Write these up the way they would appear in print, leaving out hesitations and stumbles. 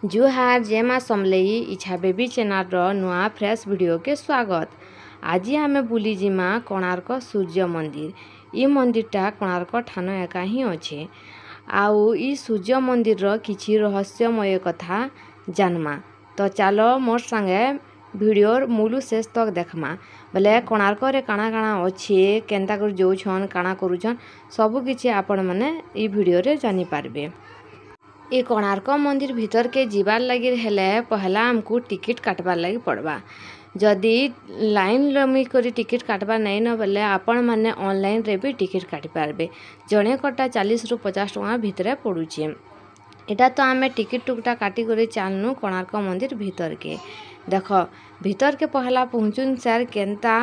जुहार जय माँ समलेई इच्छा बेबी चैनल नुआ फ्रेश वीडियो के स्वागत। आज आम बुली जिमा कोणार्क सूर्य मंदिर। ई मंदिरटा कोणार्क ठान एका ही अच्छे। आउ ई सूर्य मंदिर किछि रहस्यमय कथा जानमा। तो चलो मोर संगे वीडियोर मूलू शेष तक देखमा। बोले कोणार्क रे काଣା काଣା अच्छे केन्ता कर जोछन काଣା करूछन सबु किछि आपण माने ई वीडियो रे जानि पारबे। ये कोणार्क मंदिर भीतर के जीवार लगी हेले पहला हमको टिकट काटबार लगी पड़वा। जदि लाइन लमी करी टिकट काटबार नहीं न बोले आपण माने ऑनलाइन रे भी टिकट काटि पारबे। जणे कटा 40 रु 50 टका भितरे पड़ुचे। एटा तो आमे टिकट टुकटा काटी करे चालनु कोणार्क मंदिर भीतर के। देख भीतर के पहला पहुँचुन सर केन्ता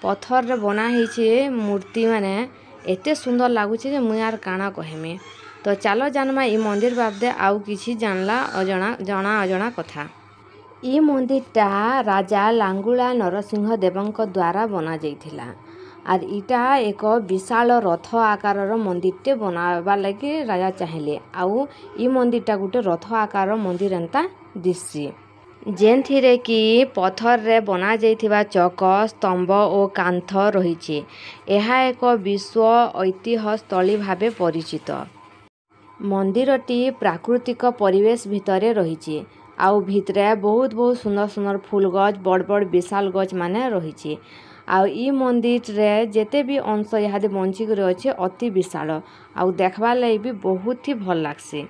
पत्थर रे बना हिचे मूर्ति माने एते सुंदर लागुचे जे मुई यार काना कहमे। तो चलो जानमा ई मंदिर बाबदे आउ किछि जानला अजଣା कथा। ई मंदिरटा राजा लांगुला नरसिंह देवଙ୍କ द्वारा बना जाइथिला। आर इटा एक विशाल रथ आकारर मंदिरटे बनावा लगी राजा चाहिले। आउ ई मंदिरटा गुटे रथ आकार मंदिर एंता दिससी। जेनथिरे कि पत्थर रे बना जाइथिबा चक स्तंभ ओ कांथ रहिছে। एहा एक विश्व ऐतिह्य स्थली भाबे परिचित। मंदिरटी प्राकृतिक परिवेश भितरे रहिছে। आउ भितरे बहुत सुंदर सुंदर फूल गछ बड़ विशाल गछ माने रहिছে। आउ ई मंदिर रे जेते भी अंश इहादे बंची करे अछि अति विशाल। आउ देखबा लागि भी बहुत ही भल लागसे।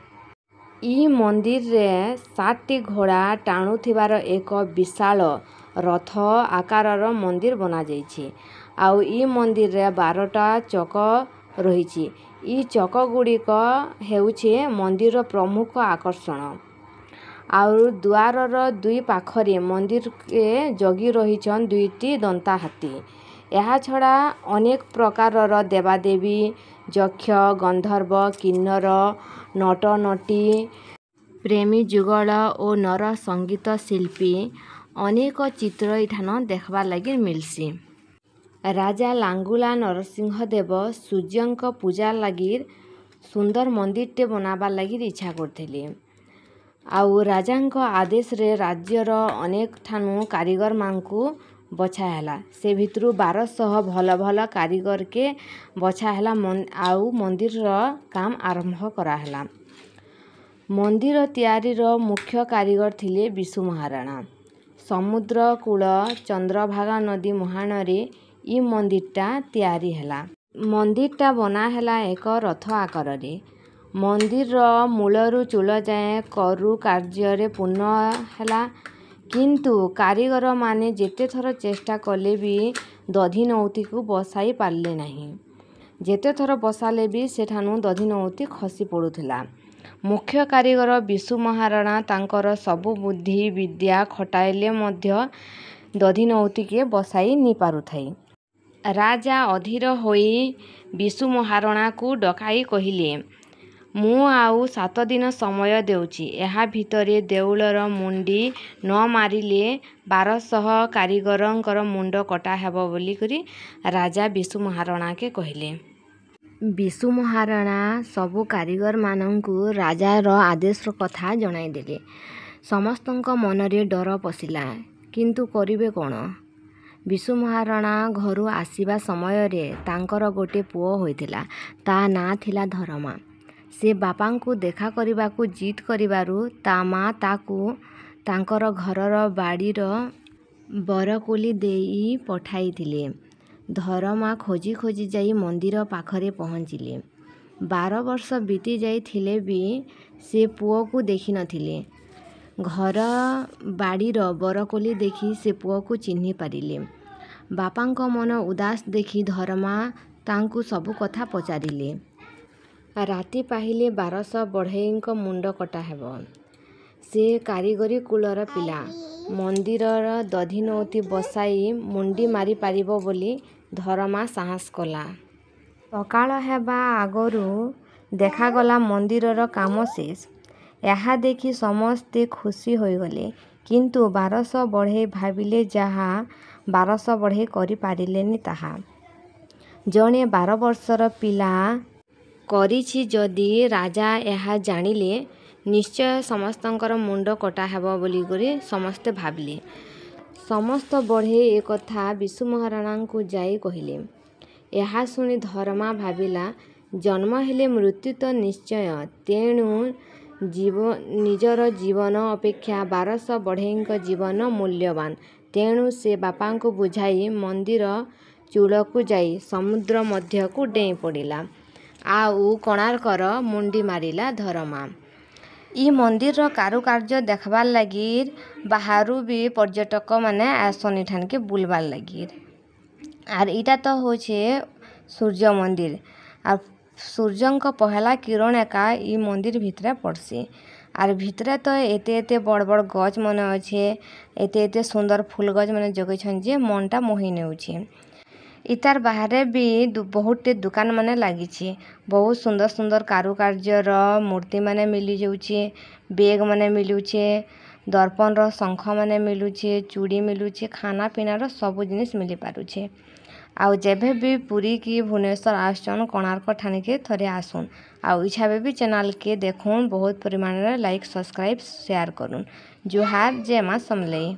ई मंदिर रे 7टी घोड़ा टाणुथिबार एक विशाल रथ आकारर मंदिर बना जाइछि। आउ ई मंदिर रे 12टा चक रहिछि। ई चक गुड़िक हेउछे मंदिर प्रमुख आकर्षण। आउ द्वारर दुई पाखरे मंदिर के जगी रहिछन दुईटी दंता हाथी। एहा छड़ा अनेक प्रकारर देवादेवी यक्ष गंधर्व किन्नर नट नटी प्रेमी जुगल और नर संगीत शिल्पी अनेक चित्र इठान देखबा लगी मिलसी। राजा लांगुला नरसिंह देव सूर्यंक पूजा लगी सुंदर मंदिरटे बनाबार लगी इच्छा करथिले। आउ राजांक आदेश रे राज्यर अनेक ठानु कारीगर मानकु बछा हैला। से भितरु 1200 भल भल कारीगर के बछा हैला। आउ मंदिर काम आरंभ करा हैला। मंदिर तैयारी मुख्य कारीगर थिले विशु महाराणा। समुद्र कूल चंद्रभागा नदी मुहाण रे ई मंदिरटा तैयारी हैला। मंदिरटा बना हैला एक रथ आकार रे। मंदिर मूलरू चूल जाए करु कार्य रे पूर्ण हैला। किंतु कारीगर माने जेते थर चेष्टा कले भी दधिनौती को बसाई पारले नहीं। जेते थर बसाले भी सेठानु दधिनौती खसी पड़ुथिला। मुख्य कारीगर विशु महाराणा तांकर सबु बुद्धि विद्या खटाइले मध्य दधिनौती के बसाई नि पारुथाई। राजा अधीर होई विशु महाराणा को डकाई कहिले मु आउ 7 दिन समय देउची। एहा भितरे देउलर मुंडी न मारिले 1200 कारीगरंकर मुंड कटा हेबो बोली करी राजा विशु महाराणा के कहिले। विशु महाराणा सबु कारीगर मानंकु राजार आदेश कथा जणाई देले। समस्तंक मनरे डर पशिला। किंतु करिवे कोन। विशु महाराणा घरु आसीबा समय रे तांकर गोटे पुओ होइथिला। ता ना थिला धर्मा। से बापांकु देखा करिबाकु जिद करिबारु ता माँ ताकु तांकर घरर बाड़ीर बरकोली देई पठाइथिले। धरमा खोजी खोजी जाई मंदिर पाखरे पहुँचिले। 12 वर्ष बीती जाई थिले भी से पुओ को देखि नथिले। घर बाड़ीर बरकोली देखि से पुओ को चिन्हि पारिले। बापांक मन उदास देखि धर्मा तांकु सबु कथा पचारिले। राति पाहिले 1200 बढ़ईंक मुंड कटा हेबो। से कारीगरी कुलर पिला मंदिरर दधिनौती बसाई मुंडी मारी पारिबो बोली धर्मा साहस कला। सकाळ हेबा आगरु देखागला मंदिरर काम शेष। एहा देखि समस्ते खुशी होइगले। किंतु 1200 बढ़ई भाबिले जहा 1200 बढ़ई करि पारिलेनि ताहा। जणे 12 वर्षर पिला करिछि जदि राजा एहा जानिले निश्चय समस्तंकर मुंड कटा हेब बोलिकरी समस्ते भाविले। समस्त बढ़े एक कथा विशु महाराणा को जाई कहिले। यह शुणी धर्मा भाविला जन्म हेले मृत्यु तो निश्चय, तेणु निजर जीवन अपेक्षा 1200 बढ़ेइंक जीवन मूल्यवान। तेणु से बापा को बुझाई मंदिर चूड़ को जाई समुद्र मध्य को डेई पड़ा। आउ कोणार्कर मुंडी मारिला धर्मा। ई मंदिर कारुकार्य देखबार लगी बाहरु भी पर्यटक माने आसन ठान के बुलबार लगी। आर इटा तो होचे सूर्य मंदिर। आर सूर्यंक पहला किरण एका ई मंदिर भितरे पड़सी। आर भितरे तो एते बड़ बड़ गज मन अच्छे, एते सुंदर फूल गज मन जगैछन जे मनटा मोहि नेउछे। इतार बाहरे भी बहुत दुकान माने लागिछे। बहुत सुंदर सुंदर कारुकार्यर मूर्ति माने मिली जाउछे, बेग माने मिलुछे, दर्पण रो शंख माने मिलुछे, चूड़ी मिलुछे, खाना पीना रो सब जिनिस मिली पारुछे। आउ जेबे भी पुरी की भुवनेश्वर आसन कोणार्क ठाने के थरे आसुन। आउ इछाबे भी चैनल के देखुन, बहुत परिमाण रे लाइक सब्सक्राइब शेयर करुन। जुहार, जय मां समलेई।